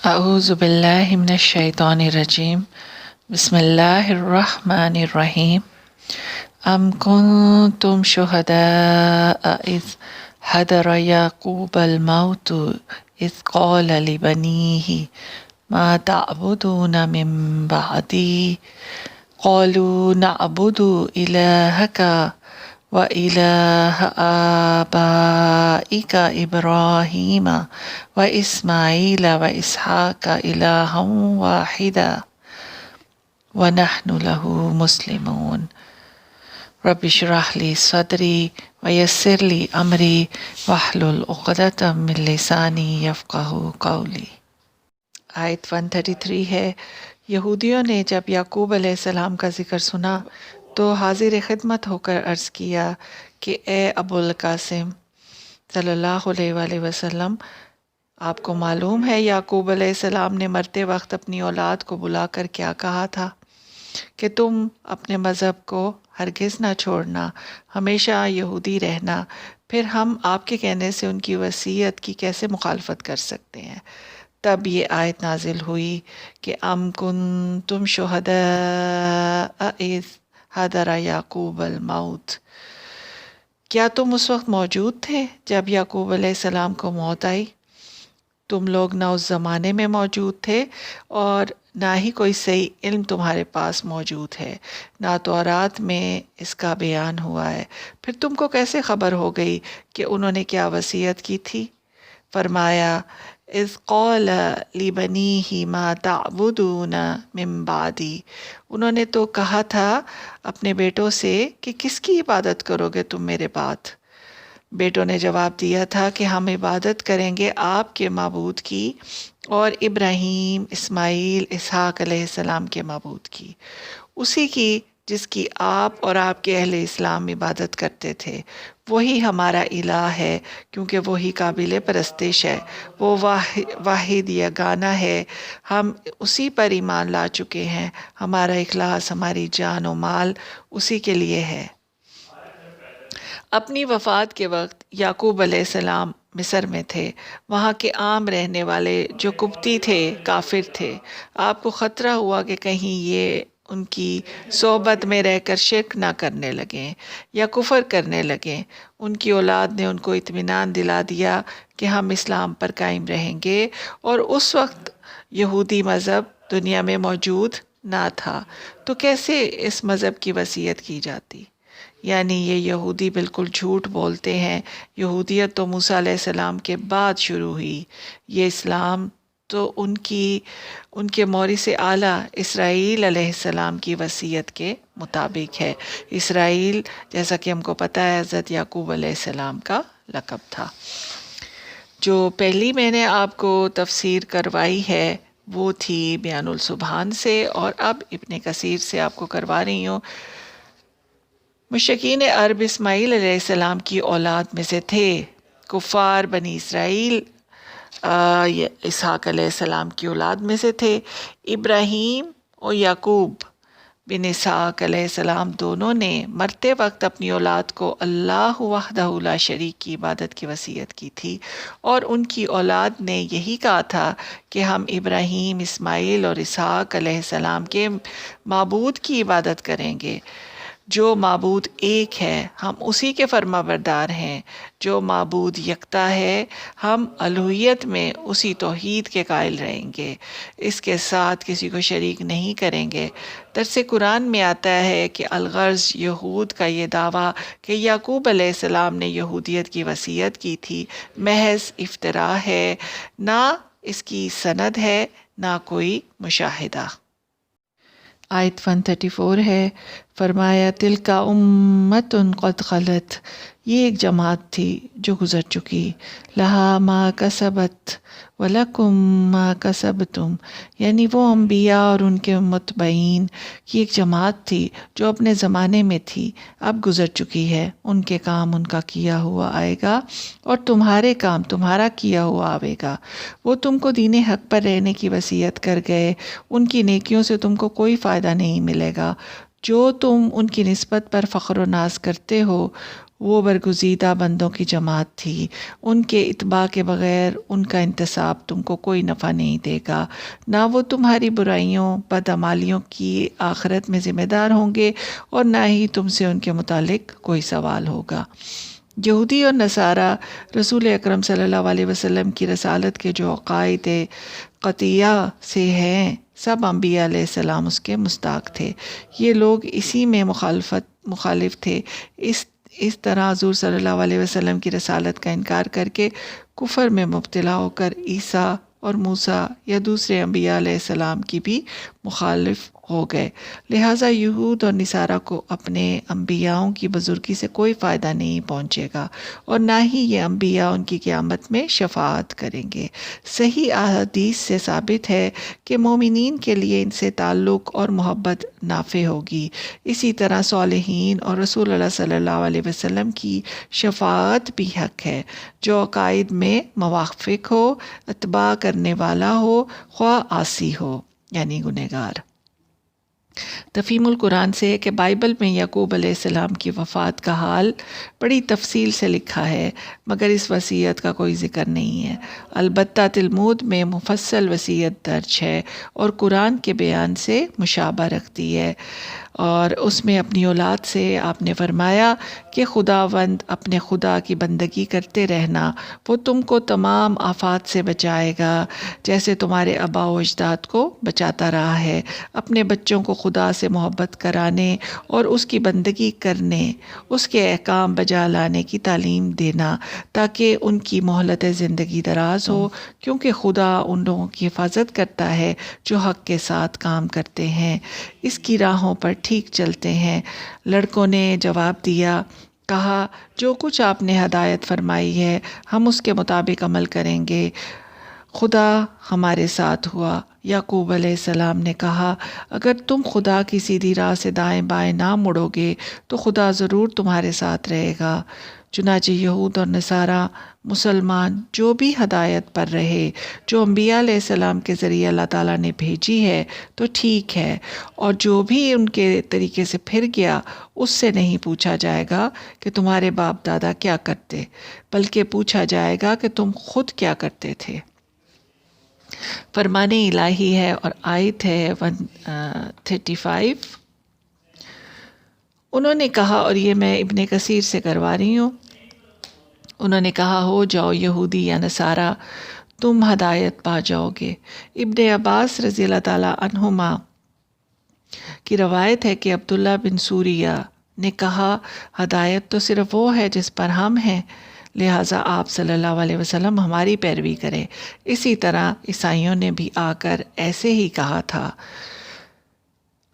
اعوذ باللہ من الشیطان الرجیم بسم اللہ الرحمن الرحیم ام کنتم شہداء اذ حضر یعقوب الموت اذ قال لبنیہ ما تعبدون من بعدی قالوا نعبد الہک وَإِلَٰهَ آبَائِكَ إِبْرَاهِيمَ وَإِسْمَاعِيلَ وَإِسْحَاقَ إِلَٰهًا وَاحِدًا وَنَحْنُ لَهُ مُسْلِمُونَ رَبِّ اشْرَحْ لِي صَدْرِي وَيَسِّرْ لِي أَمْرِي وَاحْلُلْ عُقْدَةً مِّن لِّسَانِي يَفْقَهُوا قَوْلِي۔ آیت 133 ہے۔ یہودیوں نے جب یعقوب علیہ السلام کا ذکر سنا تو حاضر خدمت ہو کر عرض کیا کہ اے ابو القاسم صلی اللہ علیہ وآلہ وسلم، آپ کو معلوم ہے یعقوب علیہ السلام نے مرتے وقت اپنی اولاد کو بلا کر کیا کہا تھا کہ تم اپنے مذہب کو ہرگز نہ چھوڑنا، ہمیشہ یہودی رہنا۔ پھر ہم آپ کے کہنے سے ان کی وصیت کی کیسے مخالفت کر سکتے ہیں؟ تب یہ آیت نازل ہوئی کہ ام کنتم شہداء اذ حضر یعقوب الموت، کیا تم اس وقت موجود تھے جب یعقوب علیہ السلام کو موت آئی؟ تم لوگ نہ اس زمانے میں موجود تھے اور نہ ہی کوئی صحیح علم تمہارے پاس موجود ہے، نہ تورات میں اس کا بیان ہوا ہے، پھر تم کو کیسے خبر ہو گئی کہ انہوں نے کیا وصیت کی تھی؟ فرمایا اذ قال لبنیہ ما تعبدون من بعدی، انہوں نے تو کہا تھا اپنے بیٹوں سے کہ کس کی عبادت کرو گے تم میرے بعد؟ بیٹوں نے جواب دیا تھا کہ ہم عبادت کریں گے آپ کے معبود کی اور ابراہیم، اسماعیل، اسحاق علیہ السلام کے معبود کی، اسی کی جس کی آپ اور آپ کے اہل اسلام عبادت کرتے تھے۔ وہی ہمارا الہ ہے کیونکہ وہی قابل پرستش ہے، وہ واحد یگانہ ہے، ہم اسی پر ایمان لا چکے ہیں، ہمارا اخلاص، ہماری جان و مال اسی کے لیے ہے۔ اپنی وفات کے وقت یعقوب علیہ السلام مصر میں تھے، وہاں کے عام رہنے والے جو قبطی تھے کافر تھے۔ آپ کو خطرہ ہوا کہ کہیں یہ ان کی صحبت میں رہ کر شرک نہ کرنے لگیں یا کفر کرنے لگیں۔ ان کی اولاد نے ان کو اطمینان دلا دیا کہ ہم اسلام پر قائم رہیں گے، اور اس وقت یہودی مذہب دنیا میں موجود نہ تھا، تو کیسے اس مذہب کی وصیت کی جاتی؟ یعنی یہ یہودی بالکل جھوٹ بولتے ہیں۔ یہودیت تو موسیٰ علیہ السلام کے بعد شروع ہوئی، یہ اسلام تو ان کے مورث اعلیٰ اسرائیل علیہ السلام کی وصیت کے مطابق ہے۔ اسرائیل جیسا کہ ہم کو پتہ ہے حضرت یعقوب علیہ السلام کا لقب تھا۔ جو پہلی میں نے آپ کو تفسیر کروائی ہے وہ تھی بیان السبحان سے، اور اب ابن کثیر سے آپ کو کروا رہی ہوں۔ مشرکین عرب اسماعیل علیہ السلام کی اولاد میں سے تھے، کفار بنی اسرائیل اسحاق علیہ السلام کی اولاد میں سے تھے۔ ابراہیم اور یعقوب بن اسحاق علیہ السلام دونوں نے مرتے وقت اپنی اولاد کو اللہ وحدہ لا شریک کی عبادت کی وصیت کی تھی، اور ان کی اولاد نے یہی کہا تھا کہ ہم ابراہیم، اسماعیل اور اسحاق علیہ السلام کے معبود کی عبادت کریں گے۔ جو معبود ایک ہے ہم اسی کے فرما بردار ہیں، جو معبود یکتا ہے ہم الوہیت میں اسی توحید کے قائل رہیں گے، اس کے ساتھ کسی کو شریک نہیں کریں گے۔ درس قرآن میں آتا ہے کہ الغرض یہود کا یہ دعویٰ کہ یعقوب علیہ السلام نے یہودیت کی وصیت کی تھی محض افتراء ہے، نہ اس کی سند ہے نہ کوئی مشاہدہ۔ آیت 134 ہے۔ فرمایا تلک امۃ قد خلت، یہ ایک جماعت تھی جو گزر چکی، لہا ما کسبت ولکم ما کسبتم، یعنی وہ انبیاء اور ان کے متبعین کی ایک جماعت تھی جو اپنے زمانے میں تھی، اب گزر چکی ہے، ان کے کام ان کا کیا ہوا آئے گا اور تمہارے کام تمہارا کیا ہوا آئے گا۔ وہ تم کو دین حق پر رہنے کی وصیت کر گئے، ان کی نیکیوں سے تم کو کوئی فائدہ نہیں ملے گا۔ جو تم ان کی نسبت پر فخر و ناز کرتے ہو وہ برگزیدہ بندوں کی جماعت تھی، ان کے اتباع کے بغیر ان کا انتصاب تم کو کوئی نفع نہیں دے گا، نہ وہ تمہاری برائیوں بدعمالیوں کی آخرت میں ذمہ دار ہوں گے اور نہ ہی تم سے ان کے متعلق کوئی سوال ہوگا۔ یہودی اور نصارہ رسول اکرم صلی اللہ علیہ وسلم کی رسالت کے جو عقائد قطعیہ سے ہیں، سب انبیاء علیہ السلام اس کے مستحق تھے۔ یہ لوگ اسی میں مخالف تھے۔ اس طرح حضور صلی اللہ علیہ وسلم کی رسالت کا انکار کر کے کفر میں مبتلا ہو کر عیسیٰ اور موسیٰ یا دوسرے انبیاء علیہ السلام کی بھی مخالف ہو گئے۔ لہٰذا یہود اور نصارہ کو اپنے انبیاءوں کی بزرگی سے کوئی فائدہ نہیں پہنچے گا اور نہ ہی یہ انبیاء ان کی قیامت میں شفاعت کریں گے۔ صحیح احادیث سے ثابت ہے کہ مومنین کے لیے ان سے تعلق اور محبت نافع ہوگی۔ اسی طرح صالحین اور رسول اللہ صلی اللہ علیہ وسلم کی شفاعت بھی حق ہے۔ جو عقائد میں موافق ہو، اتباع کرنے والا ہو، خواہ عاصی ہو یعنی گنہگار۔ تفہیم القرآن سے ہے کہ بائبل میں یعقوب علیہ السلام کی وفات کا حال بڑی تفصیل سے لکھا ہے، مگر اس وصیت کا کوئی ذکر نہیں ہے۔ البتہ تلمود میں مفصل وصیت درج ہے اور قرآن کے بیان سے مشابہ رکھتی ہے، اور اس میں اپنی اولاد سے آپ نے فرمایا کہ خداوند اپنے خدا کی بندگی کرتے رہنا، وہ تم کو تمام آفات سے بچائے گا جیسے تمہارے آباء و اجداد کو بچاتا رہا ہے۔ اپنے بچوں کو خدا سے محبت کرانے اور اس کی بندگی کرنے، اس کے احکام بجا لانے کی تعلیم دینا تاکہ ان کی مہلت زندگی دراز ہو، کیونکہ خدا ان لوگوں کی حفاظت کرتا ہے جو حق کے ساتھ کام کرتے ہیں، اس کی راہوں پر ٹھیک چلتے ہیں۔ لڑکوں نے جواب دیا، کہا جو کچھ آپ نے ہدایت فرمائی ہے ہم اس کے مطابق عمل کریں گے، خدا ہمارے ساتھ ہوا۔ یعقوب علیہ السلام نے کہا اگر تم خدا کی سیدھی راہ سے دائیں بائیں نہ مڑو گے تو خدا ضرور تمہارے ساتھ رہے گا۔ چنانچہ یہود اور نصارہ مسلمان جو بھی ہدایت پر رہے جو انبیاء علیہ السلام کے ذریعے اللہ تعالیٰ نے بھیجی ہے تو ٹھیک ہے، اور جو بھی ان کے طریقے سے پھر گیا اس سے نہیں پوچھا جائے گا کہ تمہارے باپ دادا کیا کرتے، بلکہ پوچھا جائے گا کہ تم خود کیا کرتے تھے۔ فرمان الہی ہے اور آیت ہے 135۔ انہوں نے کہا، اور یہ میں ابن کثیر سے کروا رہی ہوں، انہوں نے کہا ہو جاؤ یہودی یا نصارہ تم ہدایت پا جاؤ گے۔ ابن عباس رضی اللہ تعالیٰ عنہما کی روایت ہے کہ عبداللہ بن سوریہ نے کہا ہدایت تو صرف وہ ہے جس پر ہم ہیں، لہٰذا آپ صلی اللہ علیہ وسلم ہماری پیروی کریں۔ اسی طرح عیسائیوں نے بھی آ کر ایسے ہی کہا تھا۔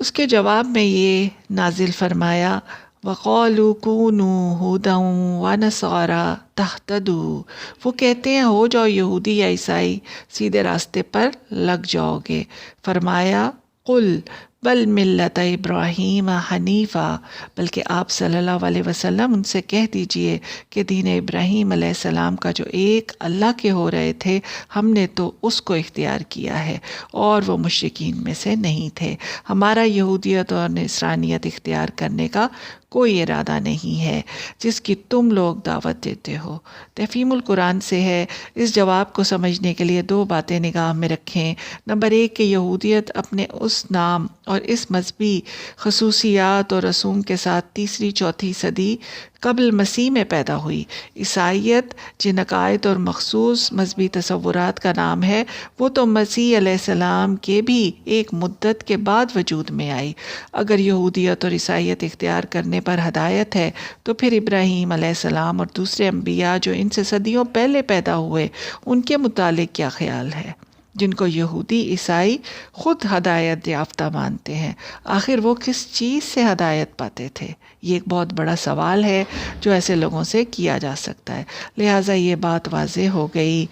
اس کے جواب میں یہ نازل فرمایا وَقَالُوا كُونُوا هُودًا وَنَصَارَىٰ تَهْتَدُوا، وہ کہتے ہیں ہو جاؤ یہودی یا عیسائی سیدھے راستے پر لگ جاؤ گے۔ فرمایا قُلْ بل ملت ابراہیم حنیفہ، بلکہ آپ صلی اللہ علیہ وسلم ان سے کہہ دیجئے کہ دین ابراہیم علیہ السلام کا جو ایک اللہ کے ہو رہے تھے ہم نے تو اس کو اختیار کیا ہے اور وہ مشرکین میں سے نہیں تھے۔ ہمارا یہودیت اور نصرانیت اختیار کرنے کا کوئی ارادہ نہیں ہے جس کی تم لوگ دعوت دیتے ہو۔ تفہیم القرآن سے ہے۔ اس جواب کو سمجھنے کے لیے دو باتیں نگاہ میں رکھیں۔ نمبر ایک کہ یہودیت اپنے اس نام اور اس مذہبی خصوصیات اور رسوم کے ساتھ تیسری چوتھی صدی قبل مسیح میں پیدا ہوئی۔ عیسائیت جن عقائد اور مخصوص مذہبی تصورات کا نام ہے وہ تو مسیح علیہ السلام کے بھی ایک مدت کے بعد وجود میں آئی۔ اگر یہودیت اور عیسائیت اختیار کرنے پر ہدایت ہے تو پھر ابراہیم علیہ السلام اور دوسرے انبیاء جو ان سے صدیوں پہلے پیدا ہوئے ان کے متعلق کیا خیال ہے، جن کو یہودی عیسائی خود ہدایت یافتہ مانتے ہیں؟ آخر وہ کس چیز سے ہدایت پاتے تھے؟ یہ ایک بہت بڑا سوال ہے جو ایسے لوگوں سے کیا جا سکتا ہے۔ لہٰذا یہ بات واضح ہو گئی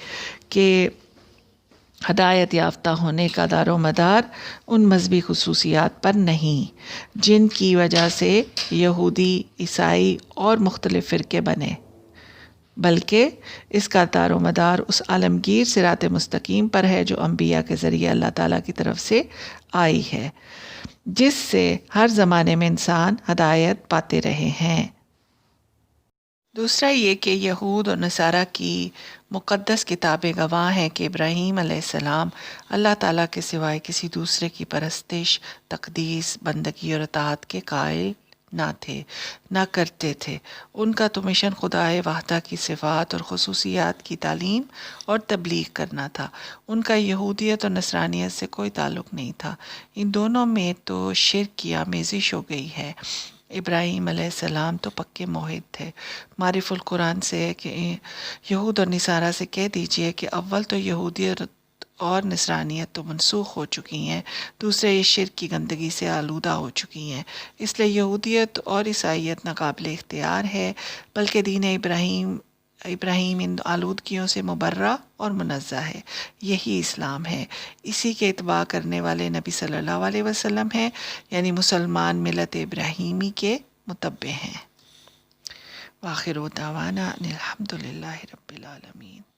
کہ ہدایت یافتہ ہونے کا دار و مدار ان مذہبی خصوصیات پر نہیں جن کی وجہ سے یہودی، عیسائی اور مختلف فرقے بنے، بلکہ اس کا دار و مدار اس عالمگیر صراط مستقیم پر ہے جو انبیاء کے ذریعے اللہ تعالیٰ کی طرف سے آئی ہے، جس سے ہر زمانے میں انسان ہدایت پاتے رہے ہیں۔ دوسرا یہ کہ یہود اور نصارہ کی مقدس کتابیں گواہ ہیں کہ ابراہیم علیہ السلام اللہ تعالیٰ کے سوائے کسی دوسرے کی پرستش، تقدیس، بندگی اور اطاعت کے قائل نہ تھے، نہ کرتے تھے۔ ان کا تو مشن خدائے واحدہ کی صفات اور خصوصیات کی تعلیم اور تبلیغ کرنا تھا۔ ان کا یہودیت اور نصرانیت سے کوئی تعلق نہیں تھا۔ ان دونوں میں تو شرک کی آمیزش ہو گئی ہے۔ ابراہیم علیہ السلام تو پکے موحد تھے۔ معرف القرآن سے کہ یہود اور نصارہ سے کہہ دیجئے کہ اول تو یہودیت اور نصرانیت تو منسوخ ہو چکی ہیں، دوسرے یہ شرک کی گندگی سے آلودہ ہو چکی ہیں، اس لیے یہودیت اور عیسائیت ناقابل اختیار ہے، بلکہ دین ابراہیم ان آلودگیوں سے مبرہ اور منزہ ہے۔ یہی اسلام ہے، اسی کے اتباع کرنے والے نبی صلی اللہ علیہ وسلم ہیں، یعنی مسلمان ملت ابراہیمی کے متبع ہیں۔ وآخر دعوانا ان الحمد للہ رب العالمین۔